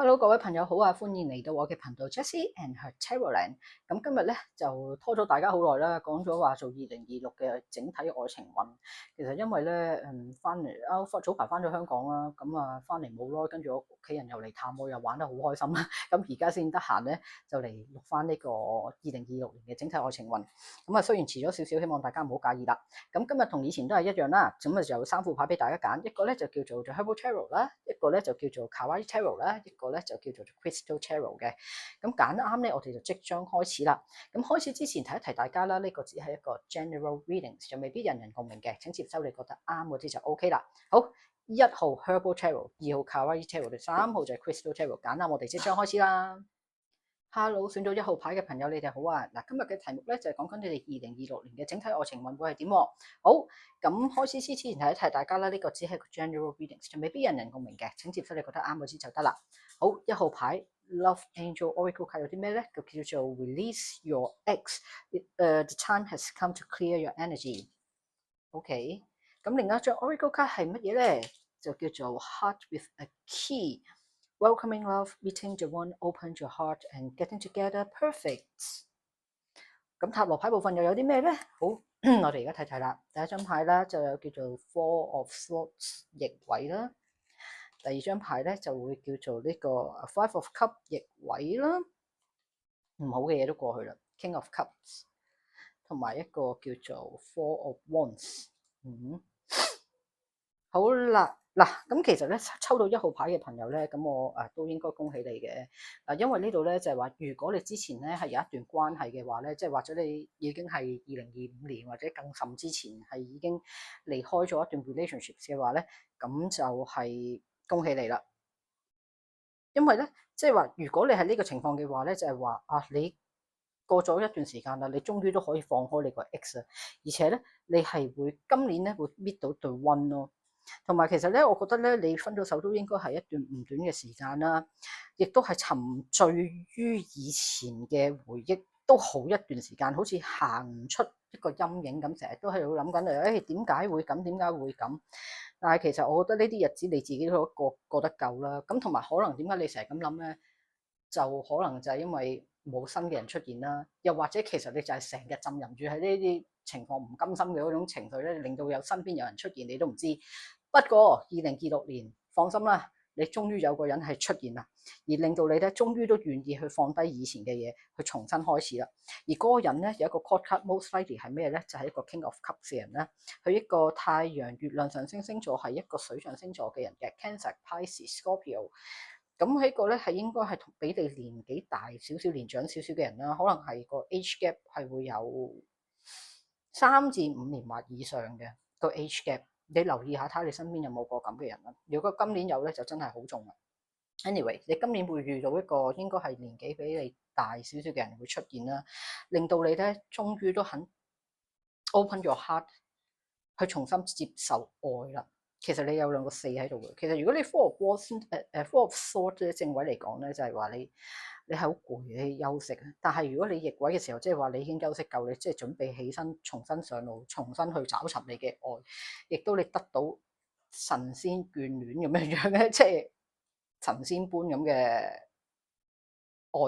Hello，各位朋友好啊！歡迎嚟到我嘅頻道 Jessie and Her Tarotland。咁今日咧就拖咗大家好耐啦，講咗話做2026嘅整體愛情運。其實因為咧，翻嚟早排翻咗香港啦，咁啊翻嚟冇耐，跟住我屋企人又嚟探我，又玩得好開心啦。咁而家先得閒咧，就嚟錄翻呢個2026年嘅整體愛情運。咁啊，雖然遲咗少少，希望大家唔好介意啦。咁今日同以前都係一樣啦，咁啊就有3副牌俾大家揀，一個咧就叫做 The Herbal Tarot 啦，一個咧就叫做 Kawaii Tarot 啦，一個咧就叫做 Crystal Tarot 嘅。咁揀啱咧，我哋就即將開始啦。咁開始之前提一提大家啦，呢個只係一個 general reading，就未必人人共鳴嘅。請接收你覺得啱嗰啲就 OK 啦。好，1號 Herbal Tarot， 2號 Kawaii Tarot， 3號就係 Crystal Tarot。揀啱，我哋即將開始啦。Hello，選咗1號牌嘅朋友，你哋好啊！嗱，今日嘅題目咧就係講緊你哋2026年嘅整體愛情運會係點。好，咁開始之前提一提大家啦，呢個只係個 general reading， 就未必人人共鳴嘅。請接收你覺得啱嗰支就得啦。好，1號牌 Love Angel Oracle 卡有啲咩咧？就叫做 Release Your Ex，the time has come to clear your energy。OK，咁另一張 Oracle 卡係乜嘢咧？就叫做 Heart with a Key。Welcoming love, meeting the one, open your heart and getting together, perfect。咁塔羅牌部分又有啲咩咧？好，我哋而家睇睇啦。第一張牌咧就有叫做 Four of Swords 逆位啦。第二張牌咧就會叫做呢個 Five of Cups 逆位啦。唔好嘅嘢都過去啦。King of Cups 同埋一個叫做 Four of Wands。好啦。嗱，咁其實咧抽到1號牌嘅朋友咧，咁我都應該恭喜你嘅。因為呢度咧就係話，如果你之前咧係有一段關係嘅話咧，即係或者你已經係2025年或者更甚之前係已經離開咗一段 relationship 嘅話咧，咁就係恭喜你啦。因為咧，即係話如果你係呢個情況嘅話咧，就係話你過咗一段時間啦，你終於都可以放開你個 ex 啦，而且咧你係會今年咧會搣到對 one 咯。同埋其實咧，我覺得咧，你分咗手都應該係一段唔短嘅時間啦，亦都係沉醉於以前嘅回憶都好一段時間，好似行唔出一個陰影咁，成日都喺度諗緊點解會咁？點解會咁？但係其實我覺得呢啲日子你自己都過得夠啦。咁同埋可能點解你成日咁諗咧？就可能就係因為冇新嘅人出現啦，又或者其實你就係成日浸淫住喺呢啲情況唔甘心嘅嗰種情緒咧，令到身邊有人出現你都唔知。不過2026年放心啦，你終於有個人係出現啦，而令到你咧終於都願意去放低以前嘅嘢，去重新開始啦。而嗰個人咧有一個 court card，most likely 係咩咧？就係一個 King of Cups 嘅人咧，佢一個太陽、月亮上升星座係一個水象星座嘅人嘅 Cancer、Pisces、Scorpio。咁喺個咧係應該係比你年紀大少少、年長少少嘅人啦，可能係個 age gap 係會有3至5年或以上嘅個 age gap。你留意下睇下你身邊有冇個咁嘅人啦。如果今年有咧，就真係好重啦。Anyway，你今年會遇到一個應該係年紀比你大少少嘅人會出現啦，令到你咧終於都肯 open your heart 去重新接受愛啦。其實你有兩個4喺度嘅。其實如果你 Four of Wands、Four of Swords 嘅正位嚟講咧，就係話你係好攰，你休息。但係如果你逆位嘅時候，即係話你已經休息夠，你即係準備起身重新上路，重新去找尋你嘅愛，亦都你得到神仙眷戀咁樣樣咧，即係神仙般咁嘅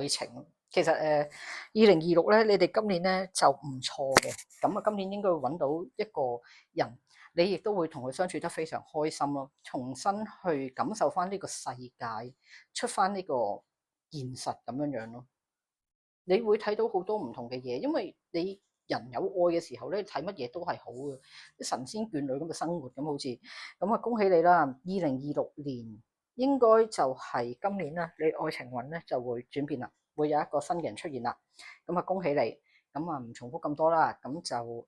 愛情。其實2026咧，你哋今年咧就唔錯嘅。咁今年應該會揾到一個人。你亦都會同佢相處得非常開心咯，重新去感受翻呢個世界，出翻呢個現實咁樣樣咯。你會睇到好多唔同嘅嘢，因為你人有愛嘅時候咧，睇乜嘢都係好嘅，啲神仙眷侶咁嘅生活咁好似。咁啊，恭喜你啦！2026年應該就係今年啦，你愛情運咧就會轉變啦，會有一個新嘅人出現啦。咁啊，恭喜你！咁啊，唔重複咁多啦。咁就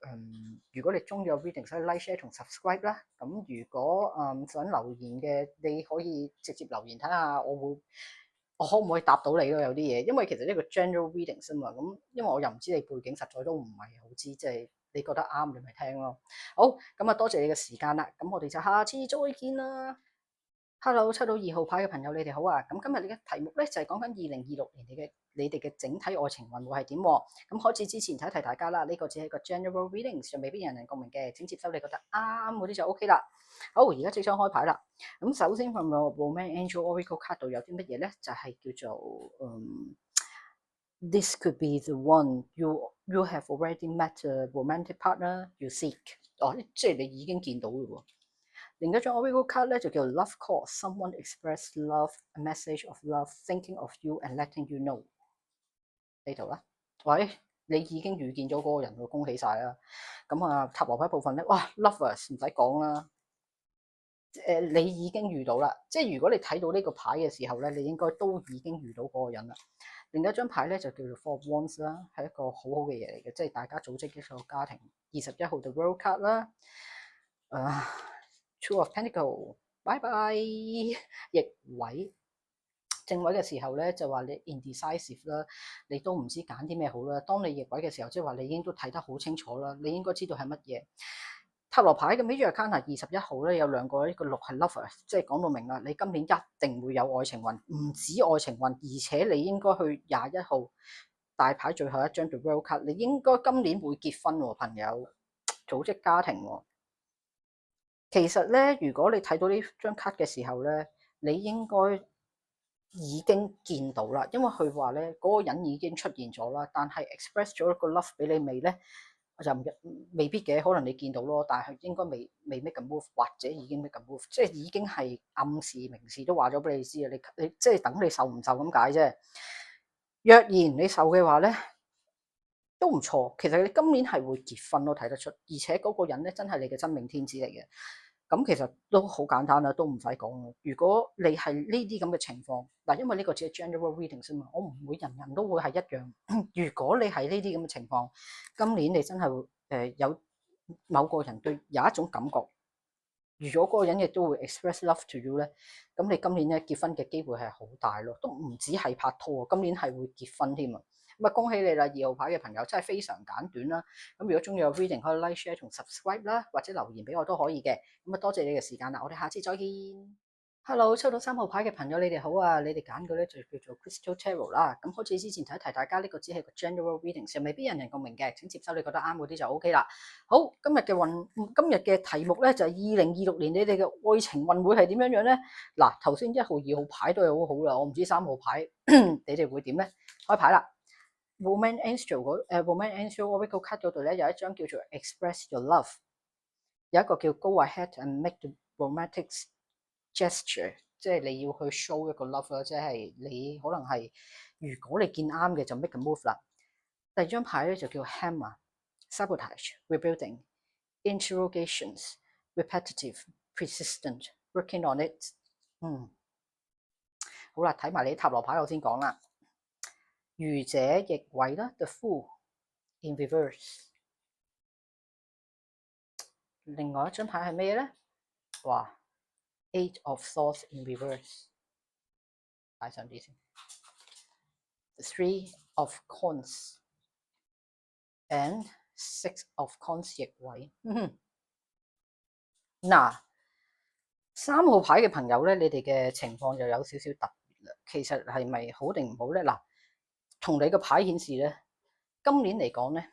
如果你中意我 reading，所以 like、share 同 subscribe 啦。咁如果想留言嘅，你可以直接留言睇下，我可唔可以答到你咯？有啲嘢，因為其實呢個 general reading 啫嘛。咁因為我又唔知你背景，實在都唔係好知，即係你覺得啱你咪聽咯。好，咁啊，多謝你嘅時間啦。咁我哋就下次再見啦。Hello，抽到2號牌嘅朋友，你哋好啊！咁今日呢個題目咧就係講緊2026年你哋嘅整體愛情運會係點？咁開始之前提一提大家啦，呢個只係個 general reading，就未必人人共鳴嘅，請接收你覺得啱嗰啲就 OK 啦。好，而家即將開牌啦。咁首先from the Romance Angel Oracle 卡度有啲乜嘢咧？就係叫做This could be the one you have already met a romantic partner you seek。即係你已經見到嘅喎。另一張 Oracle 卡咧就叫 Love Call，Someone express love，a message of love，thinking of you and letting you know。呢度啦，喂，你已經遇見咗嗰個人喎，恭喜晒啦！咁啊，塔羅牌部分咧，哇，Lovers 唔使講啦，你已經遇到啦，即係如果你睇到呢個牌嘅時候咧，你應該都已經遇到嗰個人啦。另一張牌咧就叫做 Four of Wands 啦，係一個好好嘅嘢嚟嘅，即係大家組織一個家庭。21號 The World Card 啦，Two of Pentacles，拜拜，逆位。正位嘅時候咧，就話你 indecisive 啦，你都唔知揀啲咩好啦。當你逆位嘅時候，即係話你已經都睇得好清楚啦，你應該知道係乜嘢。塔羅牌嘅 Major Arcana 21號咧有兩個，呢個6係 Lover，即係講到明啦，你今年一定會有愛情運，唔止愛情運，而且你應該去21號大牌最後一張 The World Card，你應該今年會結婚喎，朋友，組織家庭喎。其實咧，如果你睇到呢張卡嘅時候咧，你應該已經見到啦，因為佢話咧嗰個人已經出現咗啦，但係 express 咗一個 love 俾你未咧？就未必嘅，可能你見到咯，但係應該未 make a move，或者已經 make a move，即係已經係暗示明示都話咗俾你知啊！你即係等你受唔受咁解啫。若然你受嘅話咧，都唔錯。其實你今年係會結婚咯，睇得出，而且嗰個人咧真係你嘅真命天子嚟嘅。咁其實都好簡單啦，都唔使講啦。如果你係呢啲咁嘅情況，嗱，因為呢個只係 general reading 啫嘛，我唔會人人都會係一樣。如果你係呢啲咁嘅情況，今年你真係有某個人對有一種感覺，如果嗰個人亦都會 express love to you 咧，咁你今年咧結婚嘅機會係好大咯，都唔止係拍拖啊，今年係會結婚添啊！咁啊，恭喜你啦！2號牌嘅朋友真係非常簡短啦。咁如果中意我 reading，可以 like、share 同 subscribe 啦，或者留言俾我都可以嘅。咁啊，多謝你嘅時間啦，我哋下次再見。Hello，抽到3號牌嘅朋友，你哋好啊！你哋揀嘅咧就叫做 Crystal Tarot 啦。咁開始之前提一提大家，呢個只係個 general reading，就未必人人共鳴嘅。請接收你覺得啱嗰啲就 OK 啦。好，今日嘅題目咧就係2026年你哋嘅愛情運會係點樣樣咧？嗱，頭先1號、2號牌都係好好啦，我唔知3號牌你哋會點咧？開牌啦！Romance Angel Romance Angel Oracle Card 嗰度咧有一張叫做 Express Your Love， 有一個叫 Go Ahead and Make the Romantic Gesture， 即係你要去 show 一個 love 啦，即係你可能係如果你見啱嘅就 make a move 啦。第二張牌咧就叫 Hammer Sabotage Rebuilding Interrogations Repetitive Persistent Working on it。好啦，睇埋你塔羅牌我先講啦。愚者逆位啦 ，The Fool in Reverse。另外一張牌係咩咧？哇 ，Eight of Swords in Reverse。擺上啲先。Three of Coins and Six of Coins 逆位。嗱，3號牌嘅朋友咧，你哋嘅情況就有少少特別啦。其實係咪好定唔好咧？嗱，同你個牌顯示咧，今年嚟講咧，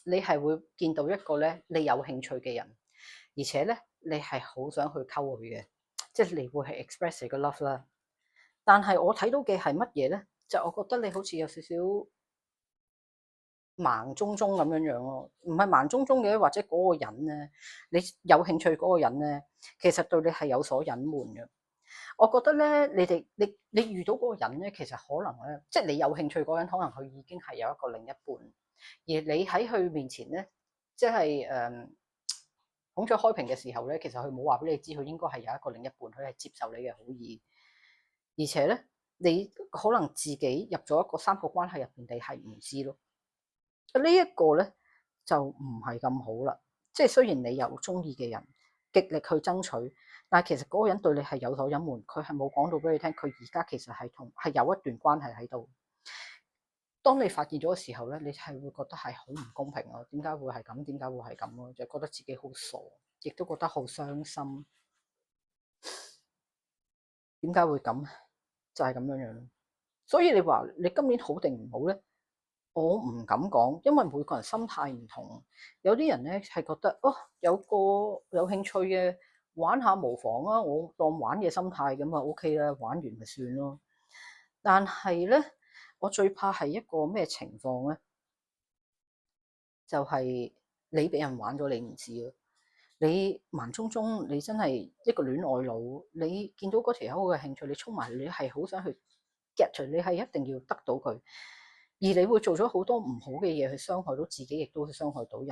你係會見到一個咧你有興趣嘅人，而且咧你係好想去溝佢嘅，即係你會係 express 你個 love 啦。但係我睇到嘅係乜嘢咧？就我覺得你好似有少少盲中中咁樣樣咯，唔係盲中中嘅，或者嗰個人咧，你有興趣嗰個人咧，其實對你係有所隱瞞嘅。我覺得咧，你遇到嗰個人咧，其實可能咧，即係你有興趣嗰個人，可能佢已經係有一個另一半，而你喺佢面前咧，即係孔雀開屏嘅時候咧，其實佢冇話俾你知，佢應該係有一個另一半，佢係接受你嘅好意，而且咧，你可能自己入咗一個三角關係入邊，你係唔知咯。呢一個咧就唔係咁好啦，即係雖然你有中意嘅人，極力去爭取，但係其實嗰個人對你係有所隱瞞，佢係冇講到俾你聽，佢而家其實係有一段關係喺度。當你發現咗嘅時候咧，你係會覺得係好唔公平咯。點解會係咁？點解會係咁咯？就覺得自己好傻，亦都覺得好傷心。點解會咁？就係咁樣樣咯。所以你話你今年好定唔好咧？我唔敢講，因為每個人心態唔同。有啲人咧係覺得哦，有個有興趣嘅玩下無妨啊，我當玩嘅心態咁啊 OK 啦，玩完咪算咯。但係咧，我最怕係一個咩情況咧？就係你俾人玩咗，你唔知咯。你盲中中，你真係一個戀愛腦，你見到嗰條友嘅興趣，你衝埋，你係好想去 get 佢，你係一定要得到佢，而你會做咗好多唔好嘅嘢去傷害到自己，亦都會傷害到人。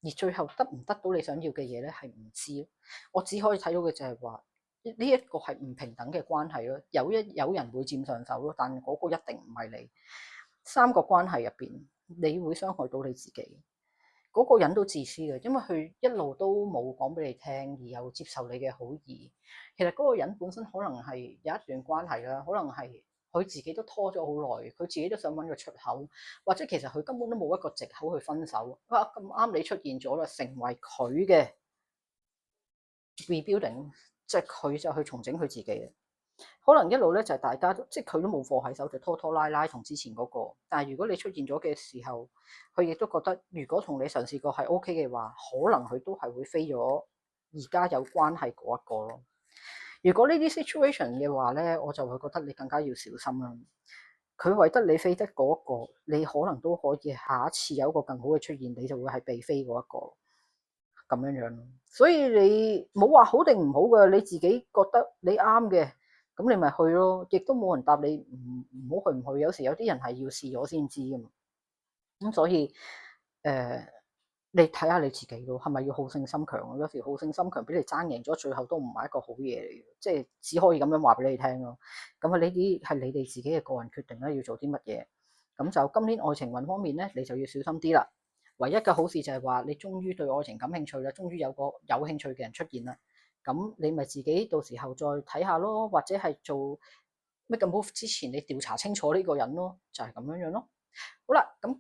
而最後得唔得到你想要嘅嘢咧，係唔知。我只可以睇到嘅就係話呢一個係唔平等嘅關係咯。有人會佔上手咯，但嗰個一定唔係你。三個關係入邊，你會傷害到你自己。嗰個人都自私嘅，因為佢一路都冇講俾你聽，而又接受你嘅好意。其實嗰個人本身可能係有一段關係啦，可能係佢自己都拖咗好耐，佢自己都想揾個出口，或者其實佢根本都冇一個藉口去分手。哇！咁啱你出現咗啦，成為佢嘅 rebuilding，即係佢就去重整佢自己嘅。可能一路咧就係大家都即係佢都冇貨喺手，就拖拖拉拉同之前嗰個。但係如果你出現咗嘅時候，佢亦都覺得如果同你嘗試過係 OK 嘅話，可能佢都係會飛咗而家有關係嗰一個咯。如果呢啲 situation 嘅話咧，我就會覺得你更加要小心啦。佢為得你飛得嗰一個，你可能都可以下一次有一個更好嘅出現，你就會係被飛嗰一個咁樣樣咯。所以你冇話好定唔好嘅，你自己覺得你啱嘅。咁你咪去咯，亦都冇人答你唔好去唔去。有時有啲人係要試咗先知噶嘛。咁所以你睇下你自己咯，係咪要好勝心強？有時好勝心強，俾你爭贏咗，最後都唔係一個好嘢嚟嘅，即係只可以咁樣話俾你聽咯。咁啊，呢啲係你哋自己嘅個人決定啦，要做啲乜嘢。咁就今年愛情運方面咧，你就要小心啲啦。唯一嘅好事就係話，你終於對愛情感興趣啦，終於有個有興趣嘅人出現啦。咁你咪自己到時候再睇下咯，或者係做 make a move 之前，你調查清楚呢個人咯，就係咁樣樣咯。好啦，咁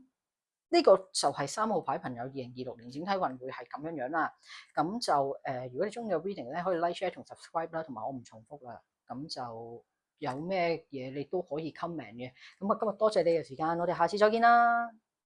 呢個就係3號牌朋友2026年整體運會係咁樣樣啦。咁就如果你中意個 reading 咧，可以 like share 同 subscribe 啦，同埋我唔重複啦。咁就有咩嘢你都可以 comment 嘅。咁啊，今日多謝你嘅時間，我哋下次再見啦。